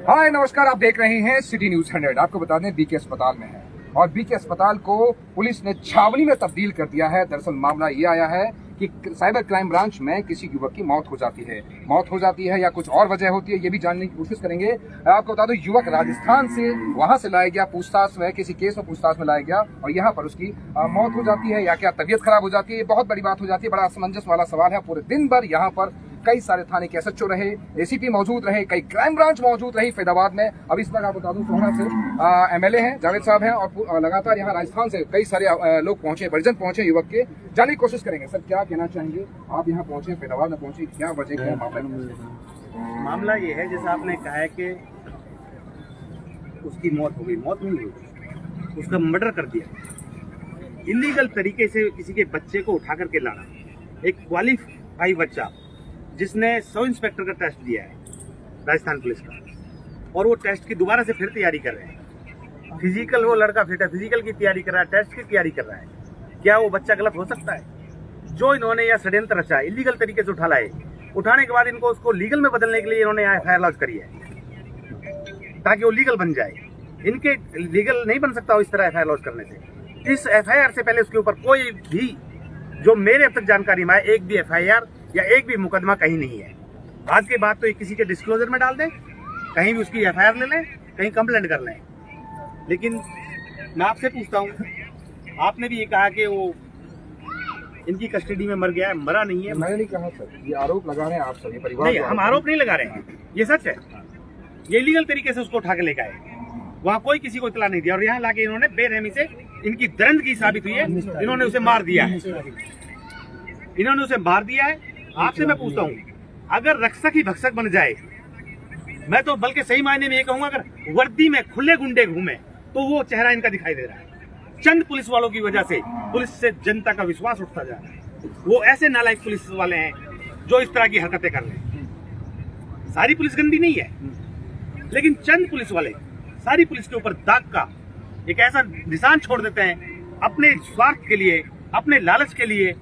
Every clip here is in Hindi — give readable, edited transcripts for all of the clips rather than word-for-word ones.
हाय नमस्कार, आप देख रहे हैं सिटी न्यूज 100। आपको बता दें बीके अस्पताल में है और बीके अस्पताल को पुलिस ने छावनी में तब्दील कर दिया है। दरअसल मामला ये आया है कि साइबर क्राइम ब्रांच में किसी युवक की मौत हो जाती है या कुछ और वजह होती है, ये भी जानने की कोशिश करेंगे। आपको बता दो, युवक राजस्थान से वहां से लाया गया, पूछताछ में किसी केस में पूछताछ में लाया गया और यहाँ पर उसकी मौत हो जाती है या क्या तबीयत खराब हो जाती है। ये बहुत बड़ी बात हो जाती है, बड़ा असमंजस वाला सवाल है। पूरे दिन भर यहाँ पर कई सारे थाने के एसएचओ रहे, एसीपी मौजूद रहे, कई क्राइम ब्रांच मौजूद रही फैदाबाद में। अब इस बार आपको बता दूं, सोहना से एमएलए हैं, जावेद साहब हैं और लगातार यहाँ राजस्थान से कई सारे लोग पहुंचे, परिजन पहुंचे युवक के। जानने की कोशिश करेंगे सर, क्या कहना चाहेंगे? आप यहाँ पहुंचे, फैदाबाद में पहुंचे, क्या वजह क्या मामला ये है, जैसा आपने कहा है कि उसकी मौत हो गई। मौत नहीं हुई, उसका मर्डर कर दिया। इलीगल तरीके से किसी के बच्चे को उठा करके लाना। एक क्वालिफाई बच्चा जिसने सब इंस्पेक्टर का टेस्ट दिया है राजस्थान पुलिस का, और वो टेस्ट की दोबारा से फिर तैयारी कर रहे हैं। फिजिकल वो लड़का फिट है, फिजिकल की तैयारी कर रहा है, टेस्ट की तैयारी कर रहा है। क्या वो बच्चा गलत हो सकता है? जो इन्होंने यह षड्यंत्र रचा, इलीगल तरीके से उठा लाए, उठाने के बाद इनको उसको लीगल में बदलने के लिए इन्होंने एफआईआर लॉन्च करी है ताकि वो लीगल बन जाए। इनके लीगल नहीं बन सकता इस तरह एफआईआर लॉन्च करने से। इस एफआईआर से पहले उसके ऊपर कोई भी, जो मेरे अब तक जानकारी में, एक भी एफआईआर या एक भी मुकदमा कहीं नहीं है। आज के बाद तो ये किसी के डिस्क्लोजर में डाल दें, कहीं भी उसकी एफआईआर ले लें, कहीं कंप्लेंट कर लें। लेकिन मैं आपसे पूछता हूँ, आपने भी ये कहा कि वो इनकी कस्टडी में मर गया है, मरा नहीं है। मैंने नहीं कहा सर, ये आरोप लगा रहे हैं आप सभी परिवार। नहीं, हम आरोप नहीं लगा रहे हैं, ये सच है। ये लीगल तरीके से उसको उठा के लेकर आए, वहाँ कोई किसी को इतला नहीं दिया, और यहाँ लाके इन्होंने बेरहमी से, इनकी दरिंदगी साबित हुई है, इन्होंने उसे मार दिया है। इन्होंने उसे मार दिया है। आपसे मैं पूछता हूँ, अगर रक्षक ही भक्षक बन जाए, मैं तो बल्कि सही मायने में ये कहूंगा, अगर वर्दी में खुले गुंडे घूमे तो वो चेहरा इनका दिखाई दे रहा है। चंद पुलिस वालों की वजह से पुलिस से जनता का विश्वास उठता जा रहा है। वो ऐसे नालायक पुलिस वाले हैं जो इस तरह की हरकतें कर रहे हैं। सारी पुलिस गंदी नहीं है, लेकिन चंद पुलिस वाले सारी पुलिस के ऊपर दाग का एक ऐसा निशान छोड़ देते हैं अपने स्वार्थ के लिए, अपने लालच के लिए।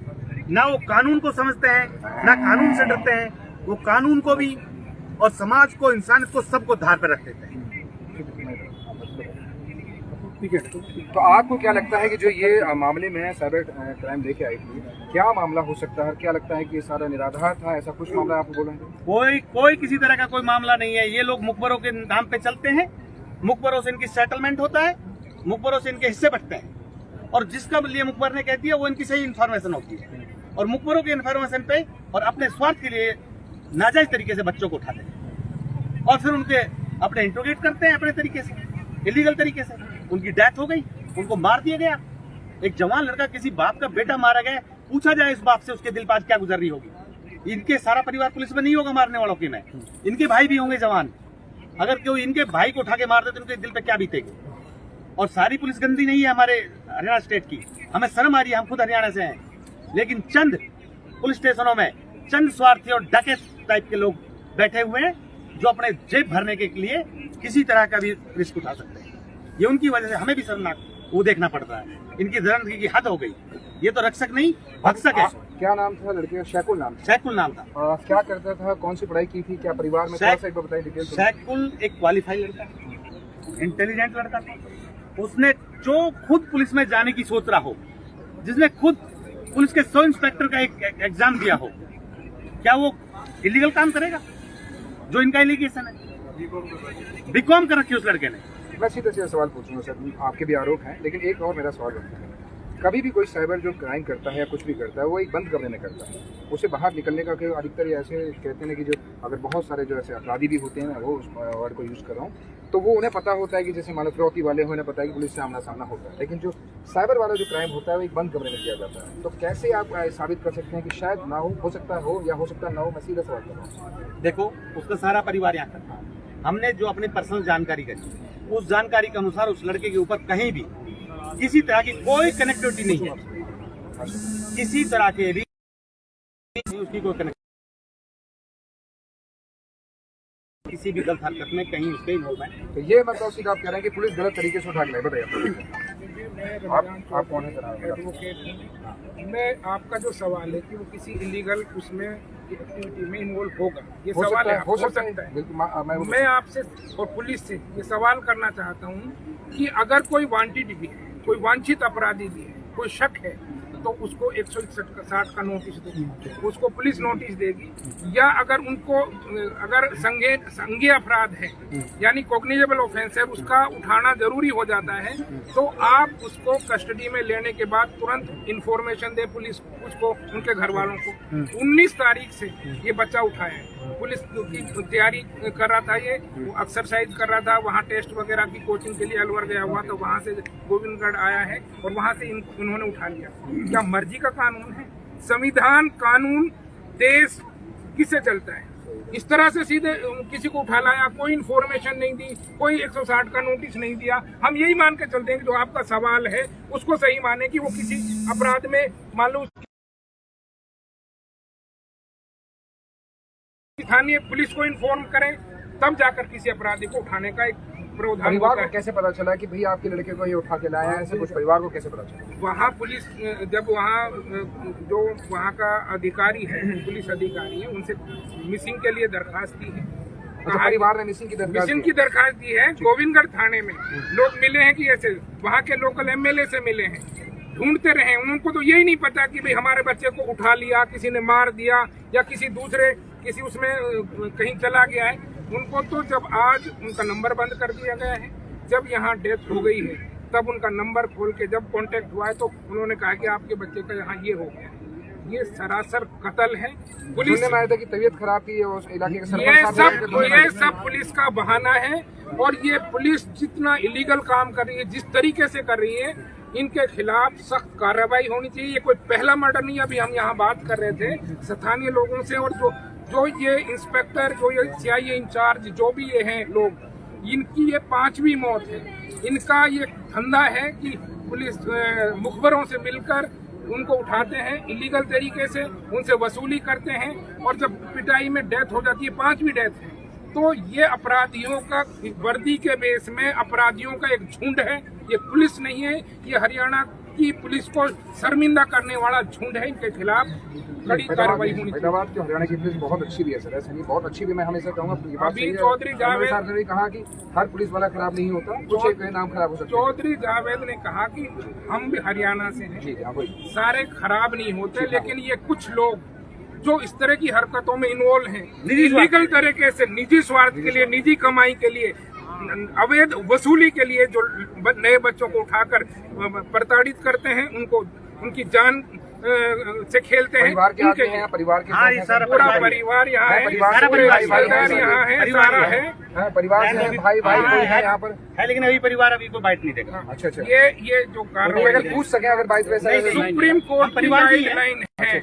ना वो कानून को समझते हैं, ना कानून से डरते हैं। वो कानून को भी और समाज को, इंसानियत को, सबको धार पर रख देते हैं। ठीक है, तो आपको क्या लगता है कि जो ये मामले में साइबर क्राइम लेके आई थी, क्या मामला हो सकता है? क्या लगता है कि ये सारा निराधार था? ऐसा कुछ मामला आप बोलेंगे? कोई किसी तरह का कोई मामला नहीं है। ये लोग मुखबरों के नाम पे चलते हैं, मुखबरों से इनकी सेटलमेंट होता है, मुखबरों से इनके हिस्से बटते हैं, और जिसका लिए मुखबर ने कह दिया वो इनकी सही इन्फॉर्मेशन होती है, और मुखबरों के इन्फॉर्मेशन पे और अपने स्वार्थ के लिए नाजायज तरीके से बच्चों को उठाते हैं और फिर उनके अपने इंट्रोगेट करते हैं अपने तरीके से, इलीगल तरीके से। उनकी डेथ हो गई, उनको मार दिया गया। एक जवान लड़का, किसी बाप का बेटा मारा गया, पूछा जाए इस बाप से उसके दिल पर आज क्या गुजर रही होगी। इनके सारा परिवार पुलिस में नहीं होगा मारने वालों के में, इनके भाई भी होंगे जवान। अगर कोई इनके भाई को उठा के मार दे तो उनके दिल पे क्या बीतेगी। और सारी पुलिस गंदी नहीं है हमारे हरियाणा स्टेट की, हमें शर्म आ रही है, हम खुद हरियाणा से हैं। लेकिन चंद पुलिस स्टेशनों में चंद स्वार्थी और डकैत टाइप के लोग बैठे हुए हैं जो अपने जेब भरने के लिए किसी तरह का भी रिस्क उठा सकते हैं। ये उनकी वजह से हमें भी शर्मनाक वो देखना पड़ रहा है। इनकी दरिंदगी की हद हो गई। ये तो रक्षक नहीं, भक्षक है। क्या नाम था लड़के का? शैकुल नाम था। शैकुल नाम था। क्या करता था? कौन सी पढ़ाई की थी? क्या परिवार में? बताइए डिटेल। शैकुल एक क्वालिफाई लड़का, इंटेलिजेंट लड़का था। उसने जो खुद पुलिस में जाने की सोच रहा हो, जिसने खुद पुलिस के सब इंस्पेक्टर का एक एग्जाम दिया हो, क्या वो इलीगल काम करेगा? जो इनका एलिगेशन है, बीकॉम कर रखी उस लड़के ने। मैं सीधे सीधा सवाल पूछूंगा सर, आपके भी आरोप हैं, लेकिन एक और मेरा सवाल बनता है, कभी भी कोई साइबर जो क्राइम करता है या कुछ भी करता है, वो एक बंद कमरे में करता है। उसे बाहर निकलने का अधिकतर ऐसे कहते हैं कि जो अगर बहुत सारे जो ऐसे अपराधी भी होते हैं, मैं वो उस वर्ड को यूज़ कर रहा हूँ, तो वो उन्हें पता होता है कि जैसे मान लो फिरौती वाले हो, उन्हें पता है कि पुलिस से आमना सामना होता है। लेकिन जो साइबर वाला जो क्राइम होता है वो एक बंद कमरे में किया जाता है। तो कैसे आप साबित कर सकते हैं कि शायद ना हो सकता हो या हो सकता ना हो? मैं सीधा सवाल कर रहा हूँ। देखो, उसका सारा परिवार यहाँ था। हमने जो अपनी पर्सनल जानकारी करी, उस जानकारी के अनुसार उस लड़के के ऊपर कहीं भी किसी तरह की कोई कनेक्टिविटी नहीं है, किसी तरह के भी उसकी कोई कनेक्ट, किसी भी गलत हरकत में कहीं उसके इन्वॉल्वमेंट। तो ये मतलब सीधा आप कह रहे हैं कि पुलिस गलत तरीके से उठा के लाए? बताइए आप कौन है? एडवोकेट। मैं आपका जो सवाल है कि वो किसी इलीगल उसमें की एक्टिविटी में इन्वॉल्व होगा, ये हो सवाल सकता है। है, हो सकता है। बिल्कुल, मैं आपसे और पुलिस से ये सवाल करना चाहता हूँ कि अगर कोई वांटेड भी है, कोई वांछित अपराधी भी है, कोई शक है, तो उसको 161 का नोटिस देगी, उसको पुलिस नोटिस देगी। या अगर उनको अगर संज्ञेय अपराध है यानी कॉग्निजेबल ऑफेंस है, उसका उठाना जरूरी हो जाता है, तो आप उसको कस्टडी में लेने के बाद तुरंत इंफॉर्मेशन दे पुलिस उसको, उनके घर वालों को। 19 तारीख से ये बच्चा उठाया है, पुलिस की तैयारी कर रहा था, ये एक्सरसाइज कर रहा था, वहाँ टेस्ट वगैरह की कोचिंग के लिए अलवर गया हुआ, तो वहाँ से गोविंदगढ़ आया है और वहाँ से इन्होंने उठा लिया। क्या मर्जी का कानून है? संविधान, कानून, देश किससे चलता है? इस तरह से सीधे किसी को उठा लाया, कोई इन्फॉर्मेशन नहीं दी, कोई 160 का नोटिस नहीं दिया। हम यही मान के चलते हैं कि जो आपका सवाल है उसको सही माने कि वो किसी अपराध में मान लो स्थानीय पुलिस को इन्फॉर्म करें, तब जाकर किसी अपराधी को उठाने का एक प्रावधान परिवार होता को है। कैसे पता चला कि भैया आपके लड़के को ये उठा के लाया है? ऐसे कुछ परिवार को कैसे पता चला? वहाँ पुलिस जब वहाँ जो वहाँ का अधिकारी है, पुलिस अधिकारी है, उनसे मिसिंग के लिए दरखास्त दी है। अच्छा, परिवार ने मिसिंग की दरखास्त दी है। गोविंदगढ़ थाने में लोग मिले हैं कि ऐसे वहाँ के लोकल एमएलए से मिले हैं, ढूंढते रहे। उनको तो यही नहीं पता कि भाई हमारे बच्चे को उठा लिया, किसी ने मार दिया या किसी उसमें कहीं चला गया है। उनको तो जब आज उनका नंबर बंद कर दिया गया है, जब यहाँ डेथ हो गई है तब उनका नंबर खोल के जब कांटेक्ट हुआ है तो उन्होंने कहा कि आपके बच्चे का यहाँ ये हो गया। ये सरासर कत्ल है। पुलिस में आया था कि तबीयत खराब थी, उस इलाके के सरपंच साहब ये सब पुलिस का बहाना है। और ये पुलिस जितना इलीगल काम कर रही है, जिस तरीके से कर रही है, इनके खिलाफ सख्त कार्रवाई होनी चाहिए। ये कोई पहला मर्डर नहीं है। अभी हम यहाँ बात कर रहे थे स्थानीय लोगों से, और जो ये इंस्पेक्टर, जो ये सीआईए इंचार्ज, जो भी ये हैं लोग, इनकी ये 5वीं मौत है। इनका ये धंधा है कि पुलिस मुखबरों से मिलकर उनको उठाते हैं, इलीगल तरीके से उनसे वसूली करते हैं, और जब पिटाई में डेथ हो जाती है, 5वीं डेथ है, तो ये अपराधियों का वर्दी के बेस में अपराधियों का एक झुंड है। ये पुलिस नहीं है, ये हरियाणा की पुलिस को शर्मिंदा करने वाला झुंड है। इनके खिलाफ कड़ी कार्रवाई होनी चाहिए। फरीदाबाद की हरियाणा की पुलिस बहुत अच्छी भी है सर, ऐसा नहीं, बहुत अच्छी भी। मैं हमेशा कहूँगा, अभी चौधरी जावेद साहब ने भी कहा कि हर पुलिस वाला खराब नहीं होता, कुछ एक नाम खराब हो सकता है। चौधरी जावेद ने कहा कि हम भी हरियाणा से हैं, सारे खराब नहीं होते, लेकिन ये कुछ लोग जो इस तरह की हरकतों में इन्वॉल्व हैं, इलीगल तरीके से, निजी स्वार्थ के लिए, निजी कमाई के लिए, अवैध वसूली के लिए, जो नए बच्चों को उठाकर प्रताड़ित करते हैं, उनको उनकी जान से खेलते हैं। परिवार के आगे हैं, परिवार के पूरा परिवार यहाँ है, परिवार यहाँ है, सारा है, परिवार से भाई है यहाँ पर है, लेकिन अभी परिवार अभी को बाइट नहीं देगा। अच्छा अच्छा, ये जो कार्रवाई अगर पूछ सके, अगर बाइट वैसा सुप्रीम कोर्ट की गाइडलाइन है